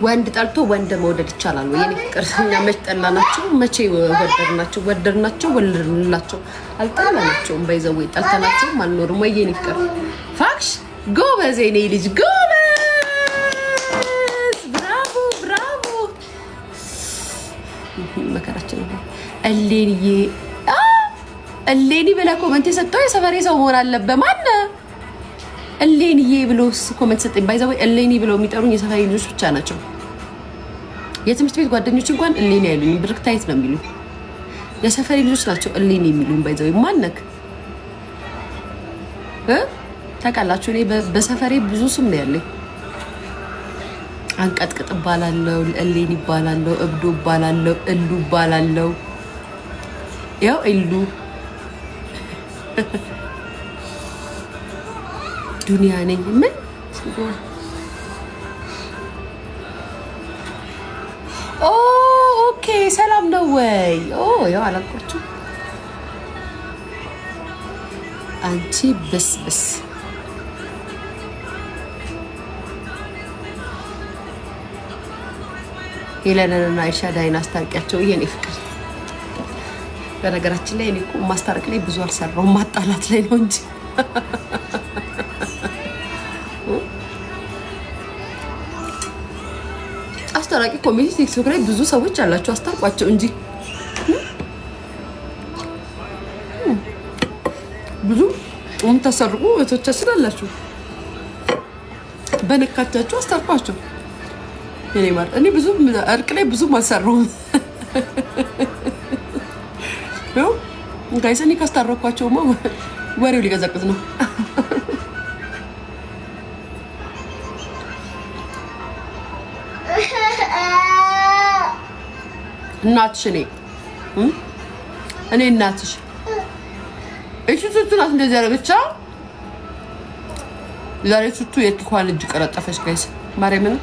ወንድ ጠልቶ ወንድ መውደድ ይቻላል ወይ? የኔ ፍቅር እኛ መች ጠላናቸው? መቼ ወደድናቸው? ወደድናቸው ወለድንላቸው? አልጠላናቸውም። ባይዘው ጠልተናቸውም አልኖርም ወይ? የኔ ፍቅር ፋክሽ ጎበዝ፣ የኔ ልጅ ጎበዝ፣ ብራቮ ብራቮ። መከራችን ነው። እሌኒ ብለህ ኮመንት የሰጠው የሰፈሬ ሰው መሆን አለበት። ማን እሌኒዬ ብሎ ኮመንት ሰጠኝ? ባይዘው እሌኒ ብለው የሚጠሩኝ የሰፈሬ ልጆች ብቻ ናቸው። የትምህርት ቤት ጓደኞች እንኳን እሌኒ አይሉኝ፣ ብርክታይት ነው የሚሉኝ። የሰፈሬ ልጆች ናቸው እሌኒ የሚሉኝ። ባይዘው ማነክ ታውቃላችሁ? እኔ በሰፈሬ ብዙ ስም ነው ያለኝ። አንቀጥቅጥ እባላለሁ፣ እሌኒ እባላለሁ፣ እብዶ እባላለሁ፣ እሉ እባላለሁ። ያው እሉ ዱንያ ነኝ። ምን ኦኬ፣ ሰላም ነው ወይ? ያው አላልኳችሁ አንቺ ብስብስ ሄለንና አይሻዳይን አስታርቂያቸው የኔ ፍቅር። በነገራችን ላይ እኔ እኮ ማስታረቅ ላይ ብዙ አልሰራሁም፣ ማጣላት ላይ ነው እንጂ አስታራቂ ኮሚኒቲ ቲክቶክ ላይ ብዙ ሰዎች አላችሁ፣ አስታርቋቸው እንጂ ብዙ የምታሰርቁ እህቶቻችን አላችሁ። በነካቻችሁ አስታርቋቸው። እኔ ብዙ እርቅ ላይ ብዙም አልሰራሁም። ያው ጋይስ እኔ ካስታረኳቸውማ ወሬው ሊቀዘቅዝ ነው። እናትሽ እኔ እናትሽ እሺ ቱቱናት እንደዚህ ያረጋቻ ዛሬ ቱቱ የትኳን እጅ ቀረጠፈች ጋይስ ማርያምን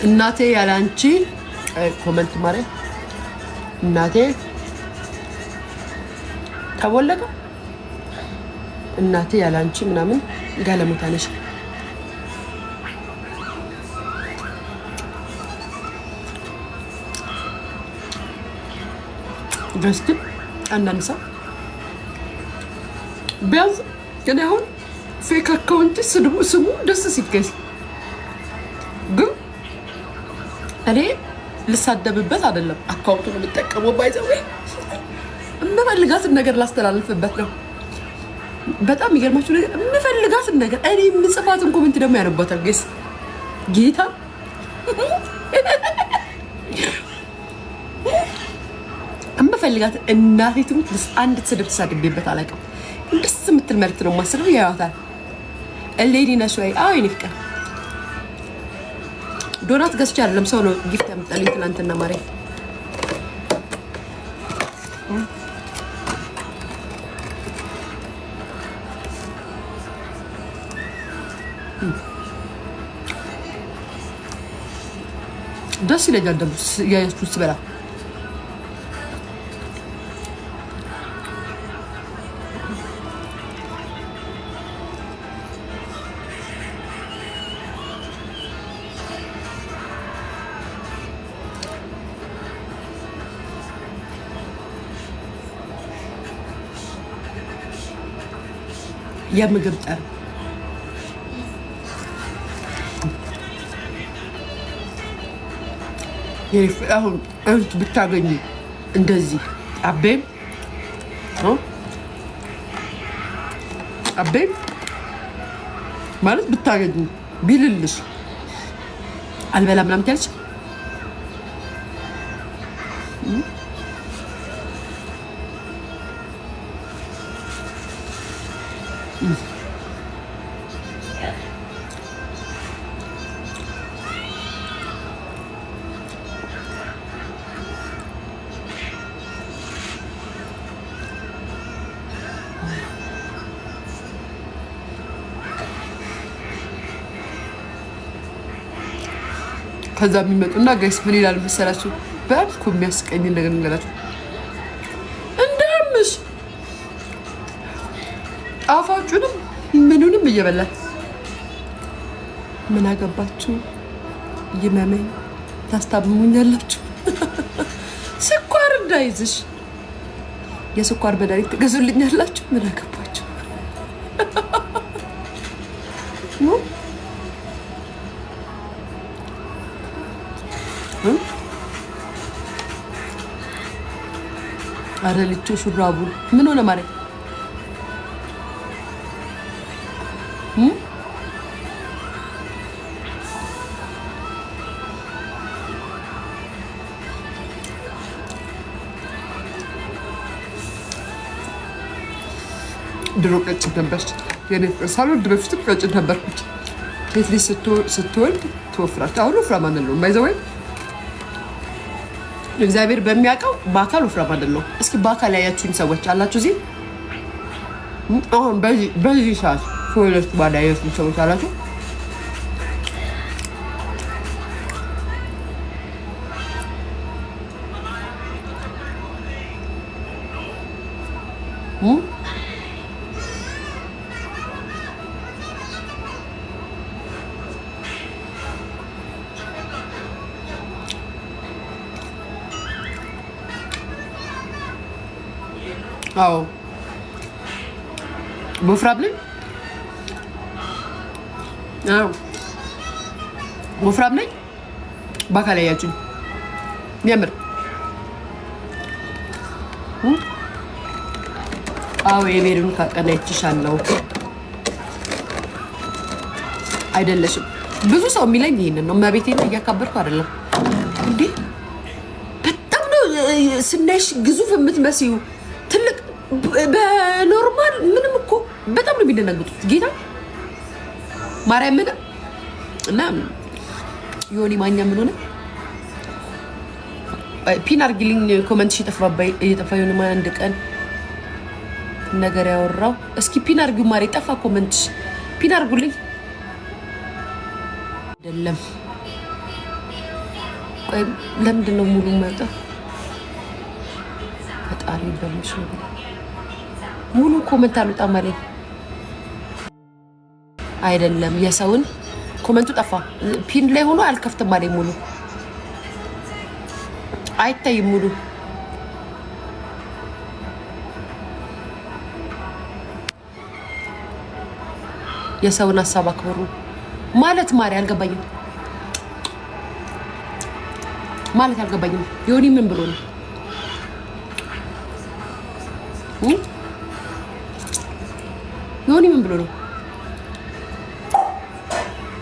እናቴ ያላንቺ ኮሜንት ማርያም እናቴ ተወለደ እናቴ ያላንቺ ምናምን ጋለሞታ ነሽ ገስት አንዳንድ ሰው ቢያንስ ግን አሁን ፌክ አካውንት ስሙ ደስ ሲገኝ ግን እኔ ልሳደብበት አይደለም አካውንቱን የምጠቀመው ባይዘው የምፈልጋትን ነገር ላስተላልፍበት ነው። በጣም የሚገርማችሁ ነገር የምፈልጋትን ነገር እኔ የምጽፋትን ኮሜንት ደግሞ ያነባታል ጋይስ ጌታ የምፈልጋት እናቴ ትሙት አንድ ስድብ ተሳድቤበት አላውቅም። ደስ የምትል መልዕክት ነው የማስበው ያያታል ሌዲ ነሽ ወይ? አዎ የኔ ፍቅር ዶናት ገዝቼ አይደለም ሰው ነው ጊፍት ያመጣልኝ ትናንትና ማርያም ደስ ይለኛል ደግሞ ያያችሁ ስበላ የምግብ ጠር አሁን አንቺ ብታገኙ እንደዚህ አቤም ማለት ብታገኙ ቢልልሽ አልበላም ምናምን ትያለሽ ከዛ የሚመጡና ጋይስ ምን ይላል መሰላችሁ? በጣም እኮ የሚያስቀኝ ነገር እንገራችሁ እንደምሽ ጣፋጩንም ምኑንም እየበላል ምን አገባችሁ? ይመመኝ ታስታምሙኛላችሁ። ስኳር እንዳይዝሽ የስኳር መድኃኒት ትገዙልኛላችሁ። ምን አገባችሁ? አረ ልጆ ሹራቡ ምን ሆነ ማለት ድሮ ቀጭን ነበርሽ የኔ ሳልወልድ በፊትም ቀጭን ነበርኩኝ። ሴት ልጅ ስትወልድ ትወፍራለች። አሁን ወፍራም አይደለሁም ባይዘወይ እግዚአብሔር በሚያውቀው በአካል ወፍራም አይደለሁም። እስኪ በአካል ያያችሁኝ ሰዎች አላችሁ እዚህ አሁን በዚህ ሰዓት ከወለድኩ በኋላ ያያችሁኝ ሰዎች አላችሁ? አዎ ወፍራም ነኝ። አዎ ወፍራም ነኝ። በአካል ያያችሁኝ የሚያምር አዎ የቤሩን ካቀና ይችሻለው አይደለሽም። ብዙ ሰው የሚለኝ ይሄንን ነው። መቤቴን እያካበርኩ አይደለም እንዴ። በጣም ነው ስናይሽ ግዙፍ የምትመስዩ ትልቅ በኖርማል ምንም እኮ በጣም ነው የሚደነግጡት ጌታ ማርያም ምን እና ዮኒ ማኛ ምን ሆነ ፒን አርግልኝ ኮሜንት እየጠፋ ዮኒ ማኛ አንድ ቀን ነገር ያወራው እስኪ ፒን አርጉ ማሪ ጠፋ ኮሜንት ፒን አርጉልኝ አይደለም ቆይ ለምንድን ነው ሙሉ መጣ ፈጣሪ በልሽ ሙሉ ኮሜንት አልወጣ ማለት አይደለም የሰውን ኮሜንቱ ጠፋ ፒን ላይ ሆኖ አልከፍትም ማለት ሙሉ አይታይም ሙሉ የሰውን ሐሳብ አክብሩ ማለት ማሪ አልገባኝም ማለት አልገባኝም ዮኒ ምን ብሎ ነው ዮኒ ምን ብሎ ነው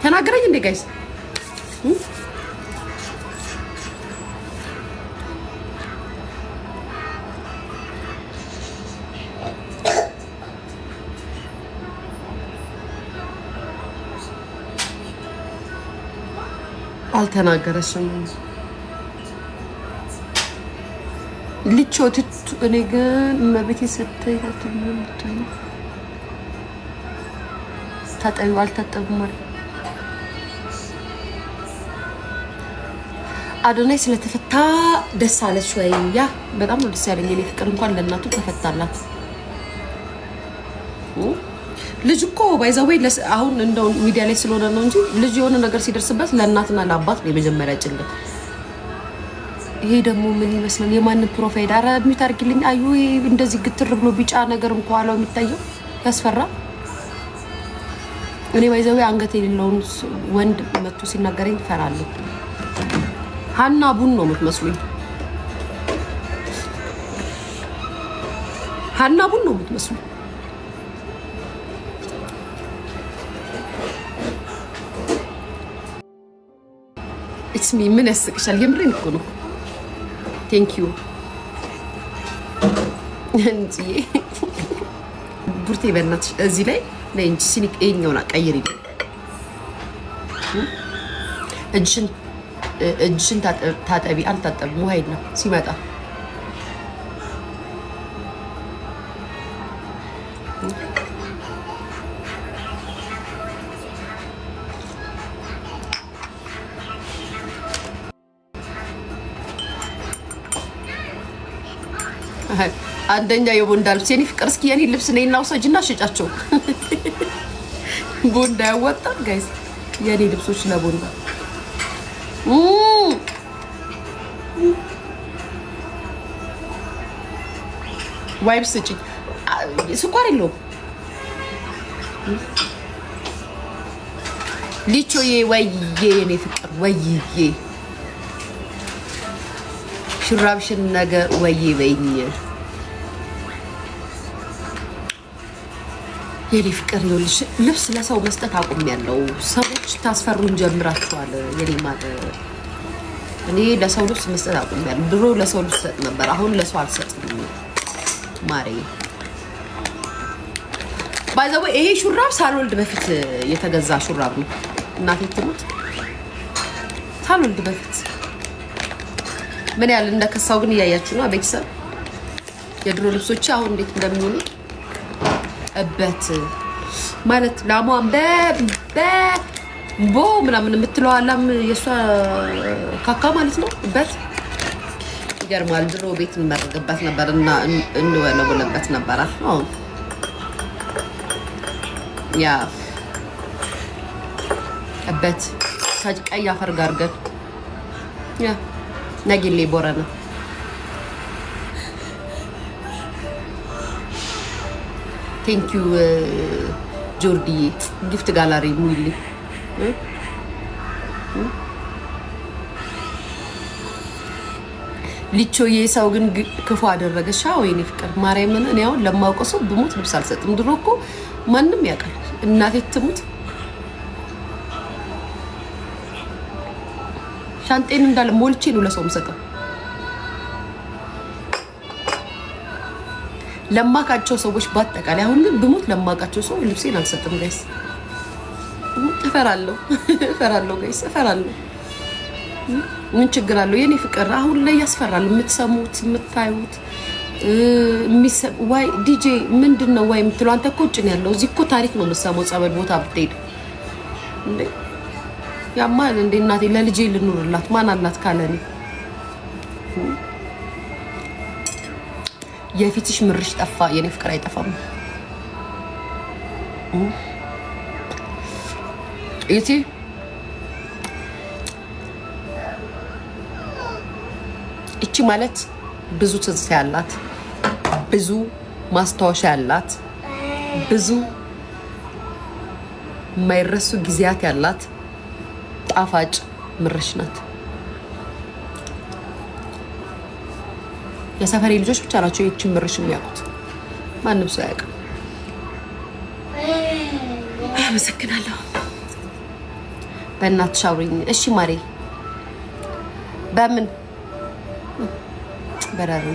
ተናገረኝ እንዴ ጋይስ አልተናገረሽም ልቾት እኔ ግን መቤቴ ስትይታት ምን ትሆነ ታጠዩ አልታጠቡም ማለት አዶናይ ስለተፈታ ደስ አለሽ ወይ ያ በጣም ነው ደስ ያለኝ እኔ ፍቅር እንኳን ለእናቱ ተፈታላት ልጅ እኮ ባይዛው አሁን እንደው ሚዲያ ላይ ስለሆነ ነው እንጂ ልጅ የሆነ ነገር ሲደርስበት ለእናትና ለአባት ነው የመጀመሪያ ጭንቀት ይሄ ደግሞ ምን ይመስላል የማን ፕሮፋይል አረ ሚት አርግልኝ አዩ እንደዚህ ግትር ብሎ ቢጫ ነገር እንኳን አለው የሚታየው ያስፈራ እኔ ባይዛው አንገት የሌለውን ወንድ መጥቶ ሲናገረኝ ፈራለሁ ሃና ቡን ነው የምትመስሉኝ ሃና ቡን ነው የምትመስሉኝ It's me ምን ያስቅሻል የምሬን እኮ ነው Thank you እንጂ ቡርቴ በእናትሽ እዚህ ላይ ለእንጂ ሲኒክ ኤኛውና ቀይሪ እጅሽን ታጠቢ አልታጠብም ውሃ የለም ሲመጣ አንደኛ የቦንዳ ልብስ የኔ ፍቅር እስኪ የኔ ልብስ ነይና ውሰጂና ሽጫቸው ቦንዳ ያወጣ ጋይስ የኔ ልብሶች ለቦንዳ ዋይፕስ እጪ ስኳር የለውም ሊቾዬ ወይዬ የኔ ፍቅር ወይዬ ሽራብሽን ነገር ወይዬ በይኝ የኔ ፍቅር ይኸውልሽ ልብስ ለሰው መስጠት አቁሜያለሁ ሰዎች ታስፈሩን ጀምራችኋል የኔ ማለት እኔ ለሰው ልብስ መስጠት አቁሜያለሁ ድሮ ለሰው ልብስ ሰጥ ነበር አሁን ለሰው አልሰጥም ማሬ ባይዘው ይሄ ሹራብ ሳልወልድ በፊት የተገዛ ሹራብ ነው እናቴ ትሙት ሳልወልድ በፊት ምን ያህል እንደከሳው ግን እያያችሁ ነው ቤተሰብ የድሮ ልብሶች አሁን እንዴት እንደሚሆኑ እበት ማለት ላሟን ቦ ምናምን የምትለው አላም የሷ ካካ ማለት ነው እበት ይገርማል ድሮ ቤት እንመርግበት ነበር እና እንወለወለበት ነበር አሁን ያ እበት ቀይ አፈር ጋር ገር ያ ነጊሌ ቦረና Thank you ጆርዲ ጊፍት ጋላሪ ሙይሊ ሊቾዬ ሰው ግን ክፉ አደረገሽ ወይኔ ፍቅር ማርያምን እኔ አሁን ለማውቀው ሰው ብሞት ልብስ አልሰጥም ድሮ እኮ ማንንም ያውቃል እናቴ ትሙት ሻንጤን እንዳለ ሞልቼ ነው ለሰው የምሰጠው ለማቃቸው ሰዎች ባጠቃላይ አሁን ግን ብሞት ለማቃቸው ሰው ልብሴን አልሰጥም ጋይስ። እፈራለሁ ጋይስ እፈራለሁ። ምን ችግር አለው የኔ ፍቅር? አሁን ላይ ያስፈራል። የምትሰሙት የምታዩት ዋይ ዲጄ ምንድነው ዋይ የምትለው አንተ እኮ ውጭ ነው ያለው። እዚህ እኮ ታሪክ ነው የምትሰማው። ጸበል ቦታ ብትሄድ እንዴ ያማል እንዴ እናቴ ለልጄ ልኑርላት ማን አላት ካለኔ የፊትሽ ምርሽ ጠፋ የኔ ፍቅር አይጠፋም። እቺ ማለት ብዙ ትዝታ ያላት ብዙ ማስታወሻ ያላት ብዙ የማይረሱ ጊዜያት ያላት ጣፋጭ ምርሽ ናት። የሰፈሬ ልጆች ብቻ ናቸው ይህችን ምርሽ የሚያውቁት። ማንም ሰው አያውቅም። አመሰግናለሁ። በእናትሽ አውሪኝ እሺ ማሬ። በምን በራሩ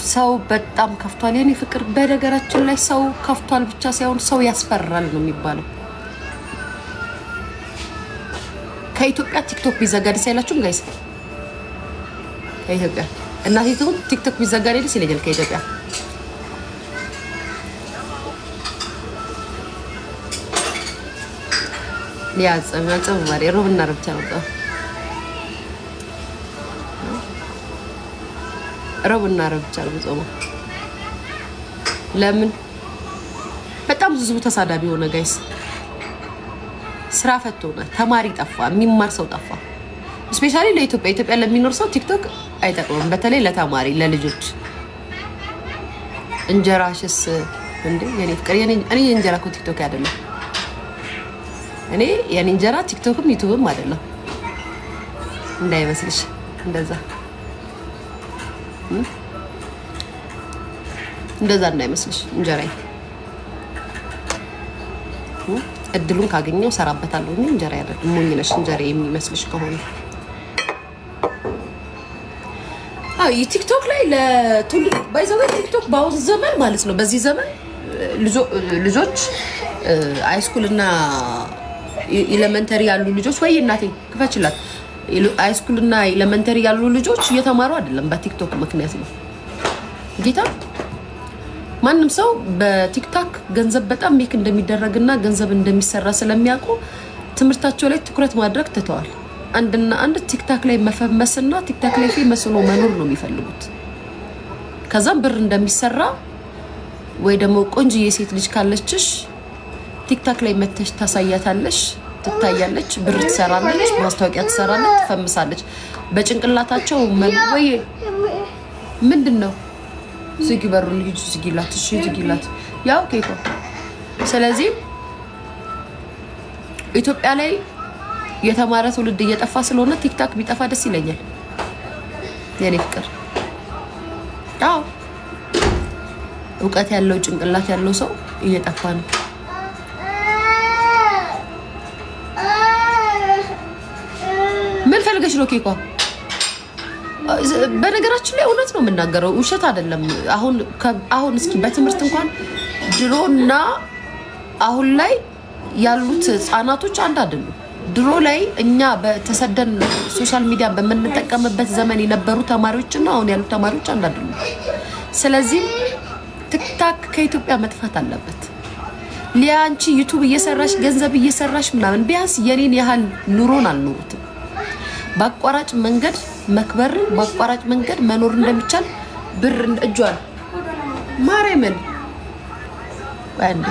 ሰው በጣም ከፍቷል የኔ ፍቅር። በነገራችን ላይ ሰው ከፍቷል ብቻ ሳይሆን ሰው ያስፈራል ነው የሚባለው። ከኢትዮጵያ ቲክቶክ ቢዘጋ ደስ አይላችሁም ጋይስ? ከኢትዮጵያ እናቴ ቲክቶክ ቢዘጋ ደስ ይለኛል። ከኢትዮጵያ ሊያጸም ማሪ ሮብና ረብቻ ነው ሮብና ረብቻ ነው። ለምን በጣም ህዝቡ ተሳዳቢ ሆነ ጋይስ? ስራ ፈቶ ሆነ። ተማሪ ጠፋ፣ የሚማር ሰው ጠፋ። ስፔሻሊ ለኢትዮጵያ ለሚኖር ሰው ቲክቶክ አይጠቅምም። በተለይ ለተማሪ ለልጆች። እንጀራሽስ እንዴ የኔ ፍቅር እኔ የእንጀራ እኮ ቲክቶክ አይደለም። እኔ የኔ እንጀራ ቲክቶክም ዩቲዩብም አይደለም እንዳይመስልሽ። እንደዛ እንዳይመስልሽ እንጀራዬ። እድሉን ካገኘው ሰራበታለሁ እንጂ እንጀራ አይደለም። ሞኝ ነሽ እንጀራ የሚመስልሽ ከሆነ። ቲክቶክ ላይ ለትውልድ ባይዘው ቲክቶክ በአሁን ዘመን ማለት ነው። በዚህ ዘመን ልጆች ሃይስኩል እና ኤሌመንተሪ ያሉ ልጆች ወይ እናቴ ክፈችላት። ሃይስኩል እና ኤሌመንተሪ ያሉ ልጆች እየተማሩ አይደለም፣ በቲክቶክ ምክንያት ነው ጌታ። ማንም ሰው በቲክቶክ ገንዘብ በጣም ሜክ እንደሚደረግና ገንዘብ እንደሚሰራ ስለሚያውቁ ትምህርታቸው ላይ ትኩረት ማድረግ ትተዋል። አንድ ቲክቶክ ላይ መፈመስና ቲክቶክ ላይ ፌመስ ሆኖ መኖር ነው የሚፈልጉት። ከዛም ብር እንደሚሰራ ወይ ደግሞ ቆንጆዬ ሴት ልጅ ካለችሽ ቲክቶክ ላይ መተሽ ታሳያታለሽ፣ ትታያለች፣ ብር ትሰራለች፣ ማስታወቂያ ትሰራለች፣ ትፈምሳለች። በጭንቅላታቸው ወይ ምንድነው ዝጊ በሩን ልጅ ዝጊላት፣ እሺ ዝጊላት። ያው ኬኮ። ስለዚህ ኢትዮጵያ ላይ የተማረ ትውልድ እየጠፋ ስለሆነ ቲክቶክ ቢጠፋ ደስ ይለኛል የኔ ፍቅር። አዎ እውቀት ያለው ጭንቅላት ያለው ሰው እየጠፋ ነው። ምን ፈልገሽ ነው ኬኳ? በነገራችን ላይ እውነት ነው የምናገረው፣ ውሸት አይደለም። አሁን እስኪ በትምህርት እንኳን ድሮና አሁን ላይ ያሉት ህፃናቶች አንድ አይደሉም። ድሮ ላይ እኛ በተሰደን ሶሻል ሚዲያ በመንጠቀምበት ዘመን የነበሩ ተማሪዎችና አሁን ያሉ ተማሪዎች አንድ አይደሉም። ስለዚህ ቲክቶክ ከኢትዮጵያ መጥፋት አለበት። ሊያንቺ ዩቲዩብ እየሰራሽ ገንዘብ እየሰራሽ ምናምን ቢያንስ የኔን ያህል ኑሮን አልኖሩትም። በአቋራጭ መንገድ መክበር፣ በአቋራጭ መንገድ መኖር እንደሚቻል ብር እጇል ማርያምን አንድ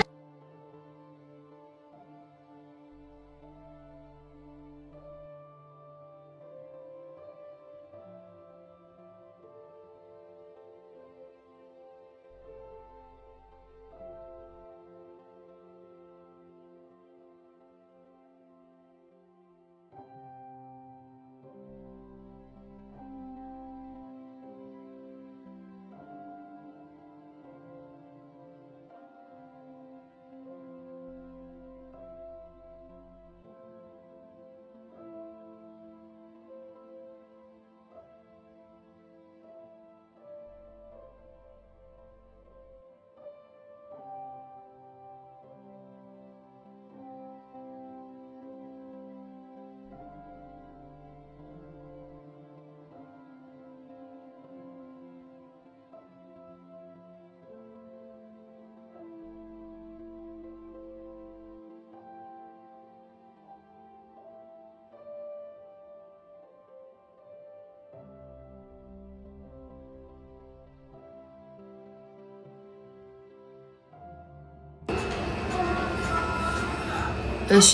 እሺ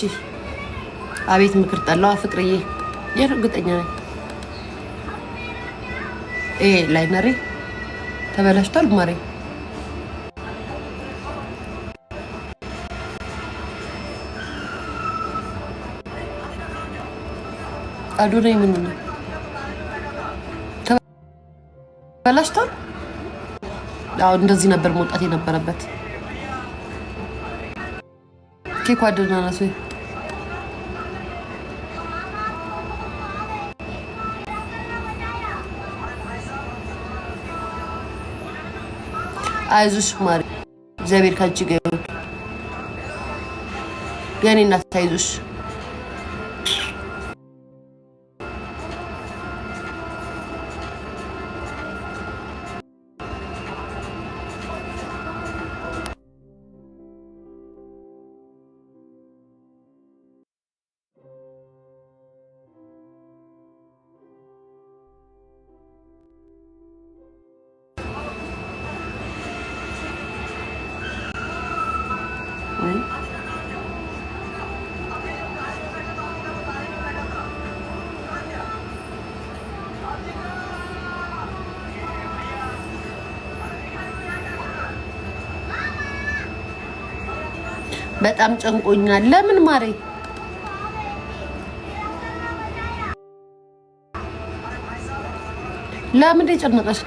አቤት ምክር ጠላዋ ፍቅርዬ የርግጠኛ ነኝ ላይነሬ ተበላሽቷል ማሬ አዶናይ ምን ነው ተበላሽቷል አዎ እንደዚህ ነበር መውጣት የነበረበት ኬክ አዶናይ ነው አይዞሽ ማሪ እግዚአብሔር ካንቺ ጋር ይሁን የኔ እናት አይዞሽ በጣም ጨንቆኛል ለምን ማሬ ለምን ደጨነቀሽ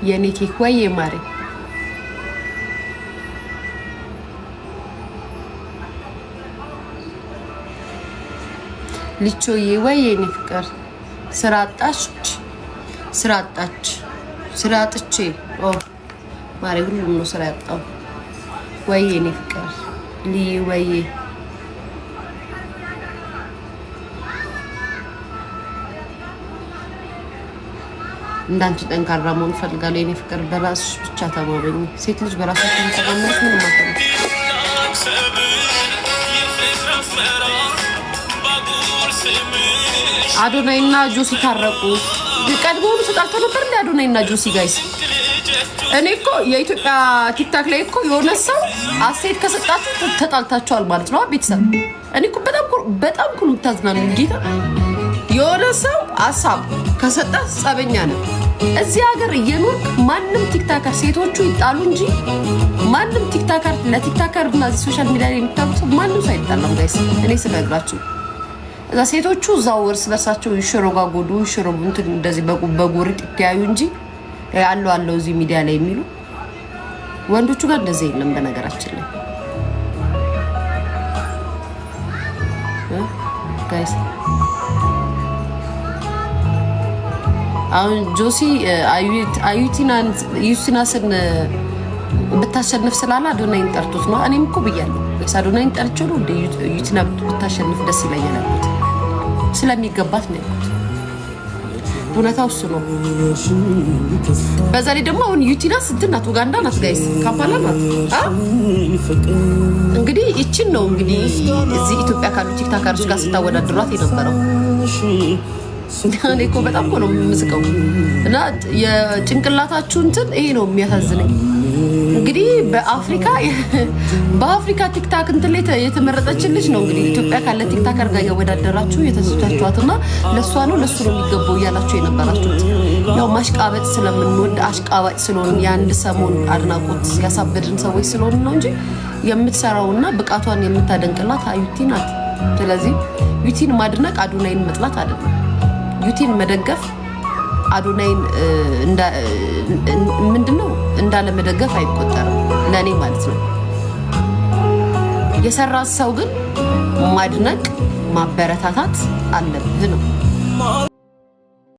የኔ ኬክ ወይ ማሬ ልቾዬ ወይ የኔ ፍቅር ስራ አጥቼ ማሬ ሁሉም ነው ስራ ያጣው ወይ የኔ ፍቅር ወይ እንዳንቺ ጠንካራ መሆን ፈልጋለሁ የኔ ፍቅር በራስሽ ብቻ ተማመኝ ሴት ልጅ በራሷ ተማመነች ምን ማለት ነው አዶናይና ጆሲ ታረቁ ቀድሞውኑ ተጣልተው ነበር እንዴ አዶናይና ጆሲ ጋይስ እኔ እኮ የኢትዮጵያ ቲክታክ ላይ እኮ የሆነ ሰው አስተያየት ከሰጣችሁ ተጣልታችኋል ማለት ነው ቤተሰብ እኔ እኮ በጣም ኩሉ ታዝናለሁ ጌታ የሆነ ሰው አሳብ ከሰጣ ጸበኛ ነው እዚህ ሀገር እየኖርክ ማንንም ቲክታከር ሴቶቹ ይጣሉ እንጂ ማንንም ቲክታከር ለቲክታከር እና ሶሻል ሚዲያ ላይ የሚታወቁ ማንንም ሳይጣላም ጋይስ እኔ ስነግራችሁ እዛ ሴቶቹ እዛው እርስ በርሳቸው ይሽሮጋጎዱ እንትን እንደዚህ በጎሪጥ ይተያዩ እንጂ አለው እዚህ ሚዲያ ላይ የሚሉ ወንዶቹ ጋር እንደዚህ የለም በነገራችን ላይ ጋይስ አሁን ጆሲ ዩቲናስን ብታሸንፍ ስላለ አዶናይን ጠርቶት ነው እኔም እኮ ብያለሁ አዶናይን ጠርቼው ነው ዩቲና ብታሸንፍ ደስ ይለኛል ስለሚገባት ነው እውነታው እሱ ነው በዛ ላይ ደግሞ አሁን ዩቲናስ እንትናት ኡጋንዳ ናት ጋይስ ካምፓላ ናት እንግዲህ እቺን ነው እንግዲህ እዚህ ኢትዮጵያ ካሉ ቲክታከሮች ጋር ስታወዳድሯት የነበረው እኔ እኮ በጣም ነው የምስቀው እና የጭንቅላታችሁ እንትን ይሄ ነው የሚያሳዝነኝ እንግዲህ በአፍሪካ ቲክታክ እንትን ላይ የተመረጠችልሽ ነው እንግዲህ ኢትዮጵያ ካለ ቲክታከር ጋር ያወዳደራችሁ የተሰጣችኋትና ለሷ ነው ለሱ ነው የሚገባው ያላችሁ የነበራችሁት ያው ማሽቃበጥ ስለምንወድ አሽቃባጭ ስለሆነ የአንድ ሰሞን አድናቆት ያሳበድን ሰዎች ስለሆነ ነው እንጂ የምትሰራውና ብቃቷን የምታደንቅላት ዩቲ ናት ስለዚህ ዩቲን ማድነቅ አዶናይን መጥላት አይደለም ዩቲን መደገፍ አዶናይን ምንድነው እንዳለ መደገፍ አይቆጠርም ለኔ ማለት ነው የሰራ ሰው ግን ማድነቅ ማበረታታት አለብህ ነው